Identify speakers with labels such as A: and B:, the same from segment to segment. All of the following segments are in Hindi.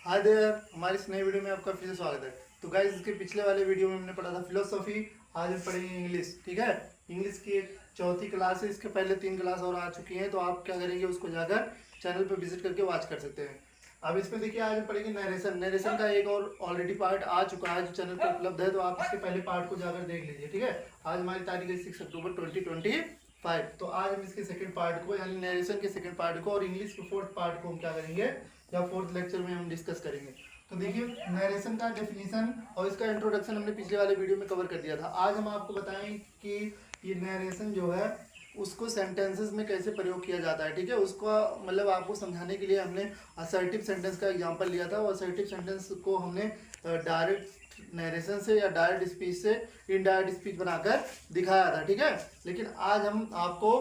A: हाय देयर, हमारी इस नई वीडियो में आपका फिर से स्वागत है। तो गाइस, इसके पिछले वाले वीडियो में हमने पढ़ा था फिलोसॉफी, आज हम पढ़ेंगे इंग्लिश। ठीक है, इंग्लिश की चौथी क्लास है, इसके पहले 3 क्लास और आ चुकी हैं, तो आप क्या करेंगे, उसको जाकर चैनल पर विजिट करके वॉच कर सकते हैं। अब इसमें देखिए, आज हम पढ़ेंगे नरेशन। नरेशन का एक और ऑलरेडी पार्ट आ चुका है जो चैनल पर उपलब्ध है, तो आप इसके पहले पार्ट को जाकर देख लीजिए। ठीक है, आज हमारी तारीख है 6 अक्टूबर 2025। तो आज हम इसके सेकंड पार्ट को, यानी नरेशन के सेकंड पार्ट को और इंग्लिश के फोर्थ पार्ट को हम क्या करेंगे, या फोर्थ लेक्चर में हम डिस्कस करेंगे। तो देखिए, नरेशन का डेफिनेशन और इसका इंट्रोडक्शन हमने पिछले वाले वीडियो में कवर कर दिया था। आज हम आपको बताएं कि ये नरेशन जो है उसको सेंटेंसेस में कैसे प्रयोग किया जाता है। ठीक है, उसका मतलब आपको समझाने के लिए हमने असर्टिव सेंटेंस का एग्जांपल लिया था। वो असर्टिव सेंटेंस को हमने डायरेक्ट नरेशन से या डायरेक्ट स्पीच से इनडायरेक्ट स्पीच बनाकर दिखाया था। ठीक है, लेकिन आज हम आपको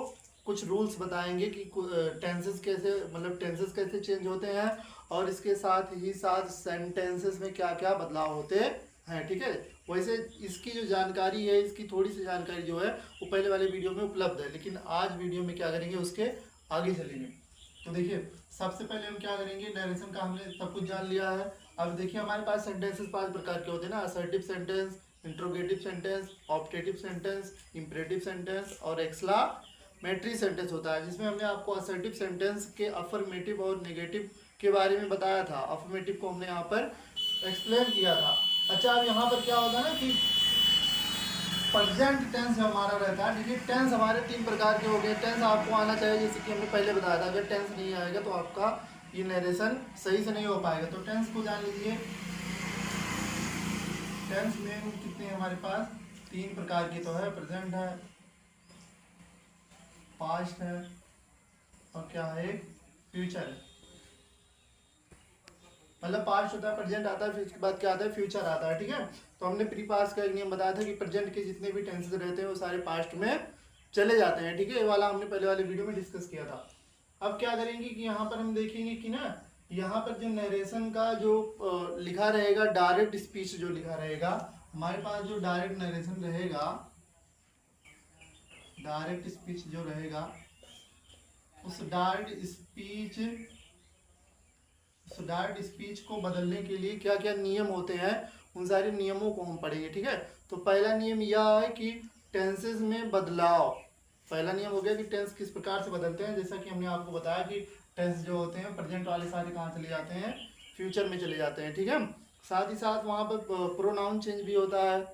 A: कुछ रूल्स बताएंगे कि टेंसेस कैसे, मतलब टेंसेस कैसे चेंज होते हैं और इसके साथ ही साथ सेंटेंसेस में क्या क्या बदलाव होते हैं। ठीक है, वैसे इसकी जो जानकारी है, इसकी थोड़ी सी जानकारी जो है वो पहले वाले वीडियो में उपलब्ध है, लेकिन आज वीडियो में क्या करेंगे, उसके आगे चलेंगे। तो देखिए, सबसे पहले हम क्या करेंगे, नरेशन का हमने सब कुछ जान लिया है। अब देखिए, हमारे पास सेंटेंसेस 5 प्रकार के होते हैं ना, assertive sentence, interrogative sentence, objective sentence, imperative sentence और एक्सक्लामेटरी सेंटेंस होता है, जिसमें हमने आपको असर्टिव सेंटेंस के अफर्मेटिव और नेगेटिव के बारे में बताया था। अफर्मेटिव को हमने यहाँ पर एक्सप्लेन किया था। अच्छा, अब यहाँ पर क्या होता है ना कि प्रेजेंट टेंस जो हमारा रहता है, देखिए टेंस हमारे 3 प्रकार के हो गए। टेंस आपको आना चाहिए, जैसे कि हमने पहले बताया था। अगर टेंस नहीं आएगा तो आपका ये नरेशन सही से नहीं हो पाएगा। तो टेंस को जान लीजिए। टेंस में कितने हैं हमारे पास, 3 प्रकार की तो है। प्रेजेंट है, पास्ट है और क्या है, फ्यूचर है। मतलब पास्ट होता है, प्रेजेंट आता है, फिर उसके बाद क्या आता है, फ्यूचर आता है। ठीक है, तो हमने प्री पास्ट का एक नियम बताया था कि प्रेजेंट के जितने भी टेंसेस रहते हैं वो सारे पास्ट में चले जाते हैं। ठीक है, ये वाला हमने पहले वाले वीडियो में डिस्कस किया था। अब क्या करेंगे कि यहाँ पर हम देखेंगे कि ना, यहाँ पर जो नरेशन का जो लिखा रहेगा, डायरेक्ट स्पीच जो लिखा रहेगा, हमारे पास जो डायरेक्ट नरेशन रहेगा, डायरेक्ट स्पीच जो रहेगा, उस डायरेक्ट स्पीच को बदलने के लिए क्या क्या नियम होते हैं, उन सारे नियमों को हम पढ़ेंगे। ठीक है, तो पहला नियम यह है कि टेंसेस में बदलाव। पहला नियम हो गया कि टेंस किस प्रकार से बदलते हैं। जैसा कि हमने आपको बताया कि टेंस जो होते हैं, प्रेजेंट वाले सारे कहाँ चले जाते हैं, फ्यूचर में चले जाते हैं। ठीक है, साथ ही साथ वहाँ पर प्रोनाउन चेंज भी होता है।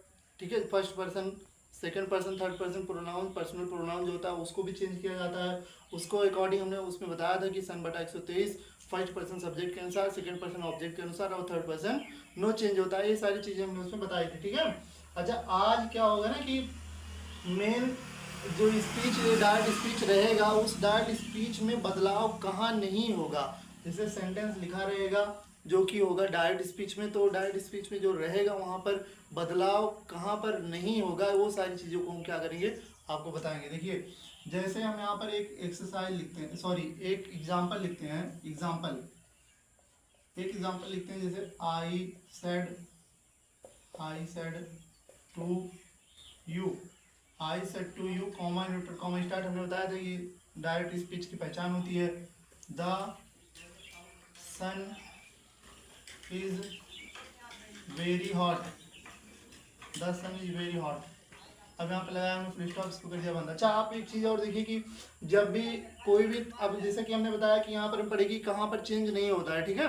A: ठीक है, first person, second person, third person pronoun, personal pronoun जो होता है उसको भी चेंज किया जाता है। उसको अकॉर्डिंग हमने उसमें बताया था कि सन बटा 123 फर्स्ट पर्सन सब्जेक्ट के अनुसार, सेकंड पर्सन ऑब्जेक्ट के अनुसार और थर्ड पर्सन नो चेंज होता है। ये सारी चीज़ें हमने उसमें बताई थी। ठीक है, अच्छा आज क्या होगा ना कि मेन जो स्पीच, डायरेक्ट स्पीच रहेगा, उस डायरेक्ट स्पीच में बदलाव कहाँ नहीं होगा। जैसे सेंटेंस लिखा रहेगा जो कि होगा डायरेक्ट स्पीच में, तो डायरेक्ट स्पीच में जो रहेगा वहाँ पर बदलाव कहाँ पर नहीं होगा, वो सारी चीज़ों को हम क्या करेंगे, आपको बताएंगे। देखिए, जैसे हम यहाँ पर एक एक्सरसाइज लिखते हैं, सॉरी एक एग्जाम्पल लिखते हैं। एक एग्जाम्पल लिखते हैं, जैसे I said to you, I said to you, comma neutral comma start. हमने बताया था कि डायरेक्ट स्पीच की पहचान होती है। The sun is very hot, the sun is very hot. अब यहाँ पे लगाया हमने फुल स्टॉप, इसको कर दिया बंद। अच्छा, आप एक चीज़ और देखिए कि जब भी कोई भी, अब जैसे कि हमने बताया कि यहाँ पर हम पढ़ेगी कहाँ पर चेंज नहीं होता है। ठीक है,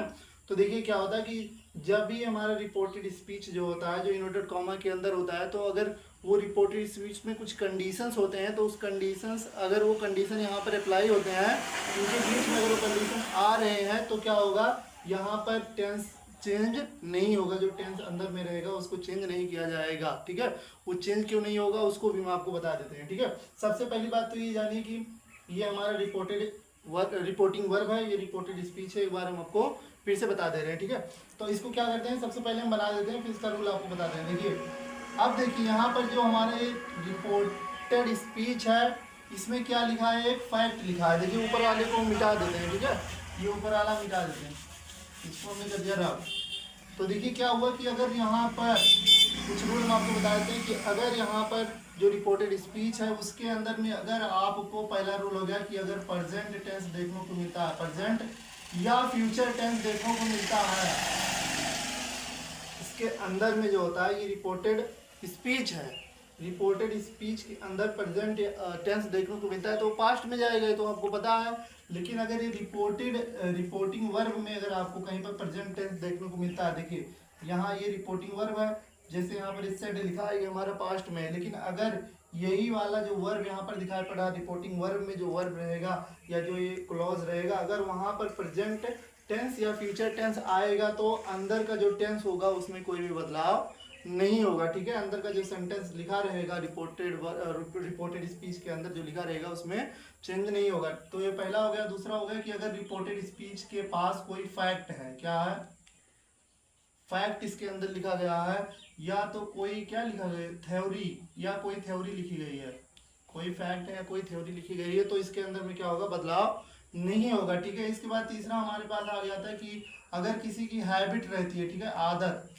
A: तो देखिए क्या होता है कि जब भी हमारा रिपोर्टेड स्पीच जो होता है, जो इन्वर्टेड कॉमा के अंदर होता है, तो अगर वो रिपोर्टेड स्पीच में कुछ कंडीशंस होते हैं, तो उस कंडीशंस, अगर वो कंडीशन यहाँ पर अप्लाई होते हैं, उनके बीच में अगर वो कंडीशन आ रहे हैं, तो क्या होगा, यहाँ पर टेंस चेंज नहीं होगा। जो टेंस अंदर में रहेगा उसको चेंज नहीं किया जाएगा। ठीक है, वो चेंज क्यों नहीं होगा उसको भी हम आपको बता देते हैं। ठीक है, सबसे पहली बात तो ये जानिए कि ये हमारा रिपोर्टिंग वर्ब है, ये रिपोर्टेड स्पीच है। एक बार हम आपको फिर से बता दे रहे हैं। ठीक है, तो इसको क्या करते हैं, सबसे पहले हम बना देते हैं, फिर इसका रूल आपको बताते हैं। देखिए, अब देखिए यहाँ पर जो हमारे रिपोर्टेड स्पीच है, इसमें क्या लिखा है, एक फैक्ट लिखा है। देखिए, ऊपर वाले को मिटा देते हैं। ठीक है, ये ऊपर वाला मिटा देते हैं, इसको हमने कर दिया रब। तो देखिए क्या हुआ कि अगर यहाँ पर कुछ रूल हम आपको बता देते हैं कि अगर यहाँ पर जो रिपोर्टेड स्पीच है उसके अंदर में अगर आपको, पहला रूल हो गया कि अगर प्रेजेंट टेंस देखने को मिलता है, प्रेजेंट या फ्यूचर टेंस देखने को मिलता है, इसके अंदर में जो होता है ये रिपोर्टेड स्पीच है। रिपोर्टेड स्पीच के अंदर प्रेजेंट टेंस देखने को मिलता है तो पास्ट में जाएगा, तो आपको पता है। लेकिन अगर ये रिपोर्टिंग वर्ब में अगर आपको कहीं पर प्रेजेंट टेंस देखने को मिलता है, देखिए यहाँ ये रिपोर्टिंग वर्ब है, जैसे यहाँ पर इस साइड लिखा है ये हमारा पास्ट में है। लेकिन अगर यही वाला जो वर्ब यहाँ पर दिखाई पड़ा रिपोर्टिंग वर्ब में जो वर्ब रहेगा या जो ये क्लॉज रहेगा, अगर वहाँ पर प्रेजेंट टेंस या फ्यूचर टेंस आएगा तो अंदर का जो टेंस होगा उसमें कोई भी बदलाव नहीं होगा, ठीक है। अंदर का जो सेंटेंस लिखा रहेगा रिपोर्टेड स्पीच के अंदर जो लिखा रहेगा उसमें चेंज नहीं होगा। तो ये पहला हो गया। दूसरा हो गया कि अगर रिपोर्टेड स्पीच के पास कोई फैक्ट है, क्या है, फैक्ट इसके अंदर लिखा गया है, या तो कोई क्या लिखा गया थ्योरी, या कोई थ्योरी लिखी गई है, कोई फैक्ट है या कोई थ्योरी लिखी गई है, तो इसके अंदर में क्या होगा, बदलाव नहीं होगा, ठीक है। इसके बाद तीसरा हमारे पास आ जाता है कि अगर किसी की हैबिट रहती है, ठीक है, आदत,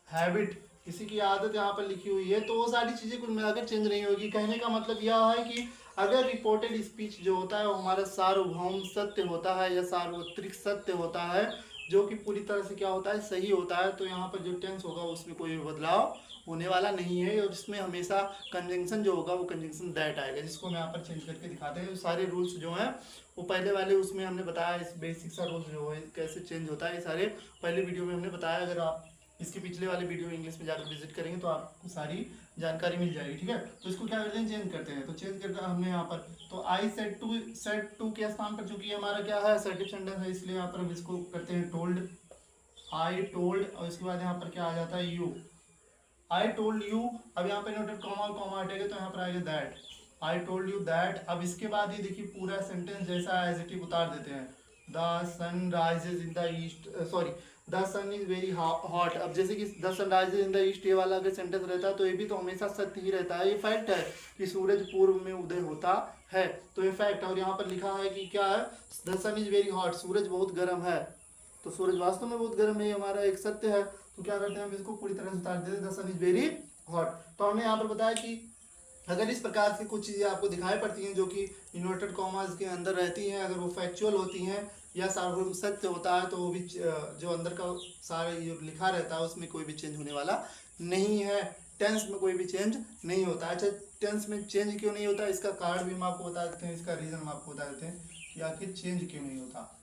A: हैबिट, किसी की आदत यहाँ पर लिखी हुई है, तो वो सारी चीजें कुल मिलाकर चेंज नहीं होगी। कहने का मतलब यह है कि अगर रिपोर्टेड स्पीच जो होता है वो हमारा सार्वभौम सत्य होता है या सार्वत्रिक सत्य होता है, जो कि पूरी तरह से क्या होता है, सही होता है, तो यहाँ पर जो टेंस होगा उसमें कोई भी बदलाव होने वाला नहीं है। और इसमें हमेशा कंजंक्शन जो होगा वो कंजंक्शन दैट आएगा, जिसको मैं यहाँ पर चेंज करके दिखाते हैं। सारे रूल्स जो हैं वो पहले वाले उसमें हमने बताया, इस बेसिक सा रूल्स जो है कैसे चेंज होता है, ये सारे पहले वीडियो में हमने बताया। अगर आप इसके पिछले वाले वीडियो इंग्लिश में जाकर विजिट करेंगे तो आपको सारी जानकारी मिल जाएगी, ठीक है। तो इसको क्या करते हैं, चेंज करते हैं। तो चेंज करके हमने यहाँ पर तो आई सेड टू के स्थान पर, चूंकि हमारा क्या है असर्टिव सेंटेंस है, इसलिए यहाँ पर हम इसको करते हैं टोल्ड, आई टोल्ड, और इसके बाद यहाँ पर क्या आ जाता है, यू, आई टोल्ड यू। अब यहाँ पर नोटेड कॉमा हटेगा तो यहाँ पर आएगा that, I told you that. अब इसके बाद ये देखिए पूरा सेंटेंस जैसा एज इट इज उतार देते हैं, the sun rises in the east, sorry the sun is very hot. अब जैसे कि the sun rises in the east ये वाला अगर सेंटेंस रहता है तो ये भी तो हमेशा सत्य ही रहता है, ये फैक्ट है कि सूरज पूर्व में उदय होता है, तो ये फैक्ट है। और यहाँ पर लिखा है कि क्या है, the sun is very hot, सूरज बहुत गर्म है, तो सूरज वास्तव में बहुत गर्म है, ये हमारा एक सत्य है। तो क्या करते हैं हम इसको पूरी तरह से उतार देते हैं, the sun is very hot. तो हमने यहाँ पर बताया कि अगर इस प्रकार की कुछ चीज़ें आपको दिखाई पड़ती हैं जो कि इन्वर्टेड कॉमास के अंदर रहती हैं, अगर वो फैक्चुअल होती हैं या सार्वभौम सत्य होता है, तो वो भी जो अंदर का सारा जो लिखा रहता है उसमें कोई भी चेंज होने वाला नहीं है। टेंस में कोई भी चेंज नहीं होता। अच्छा, टेंस में चेंज क्यों नहीं होता, इसका कारण भी हम आपको बता देते हैं, इसका रीज़न हम आपको बता देते हैं कि आखिर चेंज क्यों नहीं होता,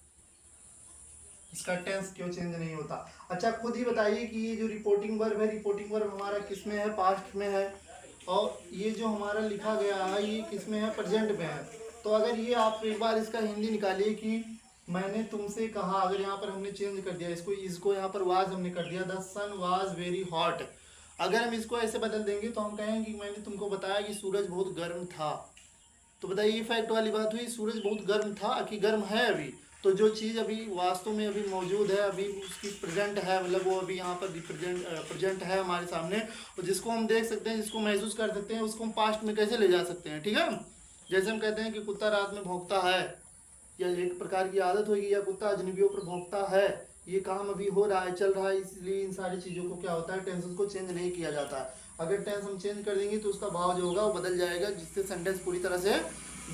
A: इसका टेंस क्यों चेंज नहीं होता। अच्छा, खुद ही बताइए कि ये जो रिपोर्टिंग वर्ब है, रिपोर्टिंग वर्ब हमारा किस में है, पास्ट में है, और ये जो हमारा लिखा गया है ये किस में है, प्रेजेंट में है। तो अगर ये आप एक बार इसका हिंदी निकालिए कि मैंने तुमसे कहा, अगर यहाँ पर हमने चेंज कर दिया इसको यहाँ पर वाज हमने कर दिया, the sun was very hot. अगर हम इसको ऐसे बदल देंगे तो हम कहेंगे कि मैंने तुमको बताया कि सूरज बहुत गर्म था। तो बताइए ये फैक्ट वाली बात हुई, सूरज बहुत गर्म था कि गर्म है अभी। तो जो चीज़ अभी वास्तव में अभी मौजूद है, अभी उसकी प्रेजेंट है, मतलब वो अभी यहाँ पर प्रेजेंट है हमारे सामने, और जिसको हम देख सकते हैं, जिसको महसूस कर सकते हैं, उसको हम पास्ट में कैसे ले जा सकते हैं, ठीक है। जैसे हम कहते हैं कि कुत्ता रात में भौंकता है, या एक प्रकार की आदत होगी, या कुत्ता अजनबियों पर भौंकता है, ये काम अभी हो रहा है, चल रहा है, इसलिए इन सारी चीज़ों को क्या होता है, टेंस को चेंज नहीं किया जाता है। अगर टेंस हम चेंज कर देंगे तो उसका भाव जो होगा वो बदल जाएगा, जिससे सेंटेंस पूरी तरह से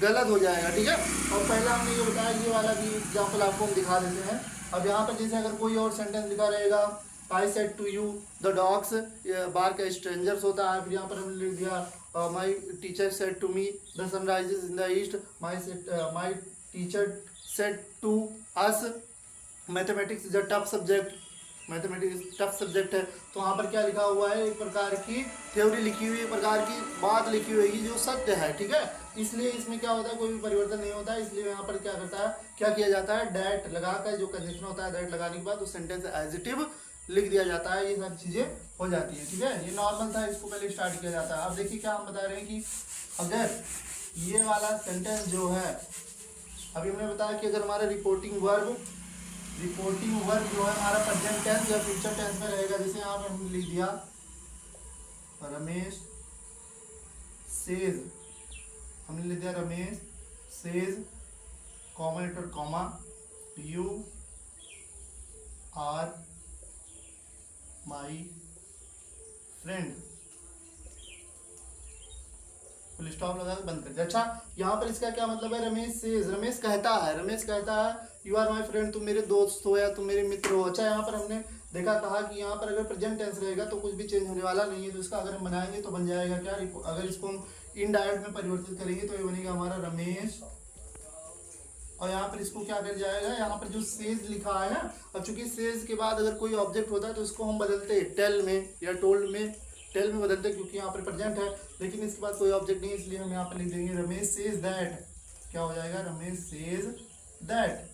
A: गलत हो जाएगा, ठीक है। और पहला हमने ये बताया, ये वाला भी एग्जाम्पल आपको हम दिखा देते हैं। अब यहाँ पर जैसे अगर कोई और सेंटेंस लिखा रहेगा, I said to you the dogs, बार का स्ट्रेंजर्स होता है, फिर यहाँ पर हमने लिख दिया my teacher said to me the sun rises in the east, my teacher said to us mathematics is a tough subject, mathematics tough subject है। तो वहाँ पर क्या लिखा हुआ है, एक प्रकार की थ्योरी लिखी हुई है, एक प्रकार की बात लिखी हुई है जो सत्य है, ठीक है। इसलिए इसमें क्या होता है, कोई भी परिवर्तन नहीं होता है। इसलिए यहाँ पर क्या करता है, क्या किया जाता है, डैट लगाकर, जो कंजंक्शन होता है दैट लगाने के बाद उस सेंटेंस एडजेक्टिव लिख दिया जाता है, ये सारी चीज़ें हो जाती है, ठीक है। ये नॉर्मल था, इसको पहले स्टार्ट किया जाता है। अब देखिए क्या हम बता रहे हैं कि अगर ये वाला सेंटेंस जो है, अभी हमने बताया कि अगर हमारा रिपोर्टिंग वर्ब जो है हमारा प्रेजेंट टेंस या फ्यूचर टेंस में रहेगा, जैसे यहाँ पर हमने लिख दिया रमेश सेज, हमने लिख दिया Ramesh says comma you are my friend, full stop लगा के बंद कर दिया। अच्छा, यहाँ पर इसका क्या मतलब है, रमेश सेज, रमेश कहता है यू आर माई फ्रेंड, तुम मेरे दोस्त हो या तुम मेरे मित्र हो। अच्छा, यहाँ पर हमने देखा, कहा कि यहाँ पर अगर प्रेजेंट टेंस रहेगा तो कुछ भी चेंज होने वाला नहीं है, तो इसका अगर हम बनाएंगे तो बन जाएगा क्या, अगर इसको हम इनडायरेक्ट में परिवर्तित करेंगे तो ये बनेगा हमारा रमेश, और यहाँ पर इसको क्या कर जाएगा, यहाँ पर जो सेज लिखा है ना, और चूंकि सेज के बाद अगर कोई ऑब्जेक्ट होता है तो इसको हम बदलते हैं टेल में या टोल्ड में, टेल में बदलते हैं क्योंकि यहाँ पर प्रेजेंट है, लेकिन इसके बाद कोई ऑब्जेक्ट नहीं है, इसलिए हम यहाँ पर लिख देंगे रमेश सेज दैट। क्या हो जाएगा, रमेश सेज दैट।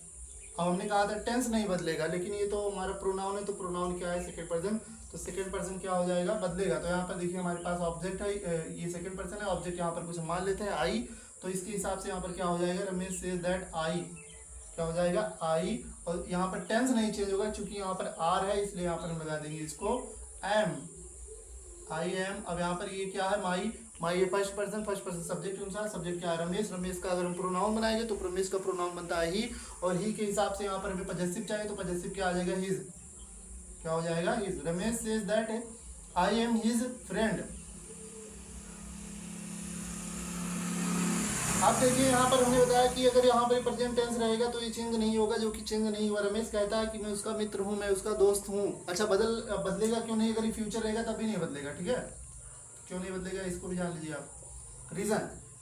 A: अब हमने कहा था टेंस नहीं बदलेगा, लेकिन ये तो हमारा प्रोनाउन है, तो प्रोनाउन क्या है, सेकंड पर्सन, तो सेकंड पर्सन क्या हो जाएगा, बदलेगा। तो यहाँ पर देखिए हमारे पास ऑब्जेक्ट है, ये सेकंड पर्सन है, ऑब्जेक्ट यहाँ पर कुछ मान लेते हैं आई, तो इसके हिसाब से यहाँ पर क्या हो जाएगा, रमेश सेज दैट आई। क्या हो जाएगा, आई, और यहाँ पर टेंस नहीं चेंज होगा क्योंकि यहाँ पर आर है, इसलिए यहाँ पर हम लगा देंगे इसको एम, आई एम। अब यहाँ पर ये क्या है, माई, माई फर्स्ट पर्सन सब्जेक्ट के अनुसार, सब्जेक्ट क्या है, रमेश, रमेश का अगर हम प्रोनाउन बनाएंगे तो रमेश का प्रोनाउन बनता है ही, और ही के हिसाब से यहाँ पर हमें पजेसिव चाहिए, तो पजेसिव क्या आ जाएगा, हिज। क्या हो जाएगा, his. Ramesh says that I am his friend. अब देखिए यहाँ पर हमने बताया कि अगर यहाँ पर प्रेजेंट टेंस रहेगा तो ये चेंज नहीं होगा, जो कि चेंज नहीं हुआ। रमेश कहता है कि मैं उसका मित्र हूँ, मैं उसका दोस्त हूँ। अच्छा, बदलेगा क्यों नहीं, अगर ये फ्यूचर रहेगा तभी नहीं बदलेगा, ठीक है, क्यों नहीं बदलेगा इसको भी जान लीजिए आप।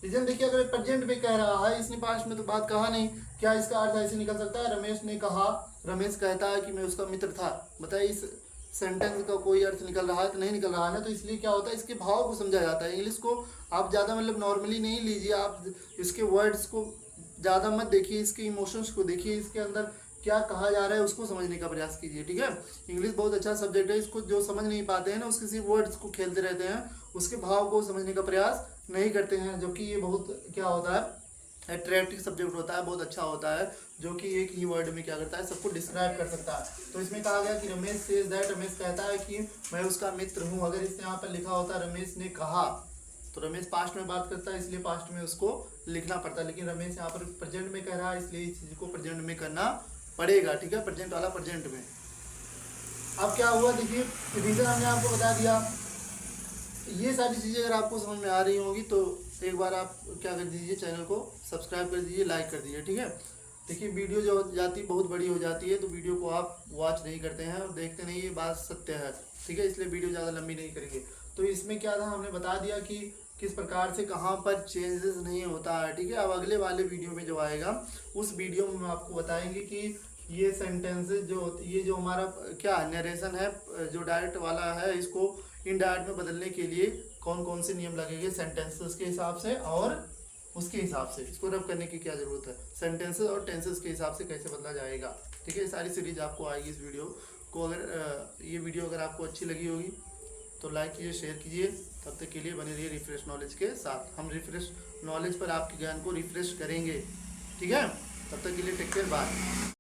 A: रीजन देखिए, अगर प्रेजेंट में कह रहा है, इसने पास्ट में तो बात कहा नहीं, क्या इसका अर्थ ऐसे निकल सकता है, रमेश ने कहा, रमेश कहता है कि मैं उसका मित्र था। बताइए इस सेंटेंस का कोई अर्थ निकल रहा है तो नहीं निकल रहा है ना, तो इसलिए क्या होता है, इसके भाव को समझा जाता है। इंग्लिश को आप ज़्यादा मतलब नॉर्मली नहीं लीजिए, आप इसके वर्ड्स को ज़्यादा मत देखिए, इसके इमोशंस को देखिए, इसके अंदर क्या कहा जा रहा है उसको समझने का प्रयास कीजिए, ठीक है। इंग्लिश बहुत अच्छा सब्जेक्ट है, इसको जो समझ नहीं पाते हैं ना, उसके सिर्फ वर्ड्स को खेलते रहते हैं, उसके भाव को समझने का प्रयास नहीं करते हैं, जो कि ये बहुत क्या होता है, अट्रैक्टिव सब्जेक्ट होता है, बहुत अच्छा होता है, जो कि एक ही वर्ड में क्या करता है, सबको डिस्क्राइब कर सकता है। तो इसमें कहा गया कि रमेश सेज दैट, रमेश कहता है कि मैं उसका मित्र हूँ। अगर इसने यहाँ पर लिखा होता रमेश ने कहा, तो रमेश पास्ट में बात करता है, इसलिए पास्ट में उसको लिखना पड़ता है, लेकिन रमेश यहाँ पर प्रेजेंट में कह रहा है, इसलिए इस चीज को प्रेजेंट में करना पड़ेगा, ठीक है, प्रेजेंट वाला प्रेजेंट में। अब क्या हुआ, देखिए रीजन हमने आपको बता दिया। ये सारी चीज़ें अगर आपको समझ में आ रही होंगी तो एक बार आप क्या कर दीजिए, चैनल को सब्सक्राइब कर दीजिए, लाइक कर दीजिए, ठीक है। देखिए वीडियो जो जाती बहुत बड़ी हो जाती है, तो वीडियो को आप वॉच नहीं करते हैं और देखते नहीं, ये बात सत्य है, ठीक है, इसलिए वीडियो ज़्यादा लंबी नहीं करेंगे। तो इसमें क्या था, हमने बता दिया कि किस प्रकार से कहाँ पर चेंजेस नहीं होता है, ठीक है। अब अगले वाले वीडियो में जो आएगा, उस वीडियो में हम आपको बताएंगे कि ये सेंटेंसेस जो, ये जो हमारा क्या नरेशन है, जो डायरेक्ट वाला है, इसको इनडायरेक्ट में बदलने के लिए कौन कौन से नियम लगेंगे सेंटेंसेस के हिसाब से, और उसके हिसाब से इसको रब करने की क्या जरूरत है, सेंटेंसेस और टेंसेस के हिसाब से कैसे बदला जाएगा, ठीक है। सारी सीरीज आपको आएगी इस वीडियो को। अगर ये वीडियो अगर आपको अच्छी लगी होगी तो लाइक कीजिए, शेयर कीजिए। तब तक के लिए बने रहिए रिफ्रेश नॉलेज के साथ। हम रिफ्रेश नॉलेज पर आपके ज्ञान को रिफ्रेश करेंगे, ठीक है। तब तक के लिए टेक केयर, बाय।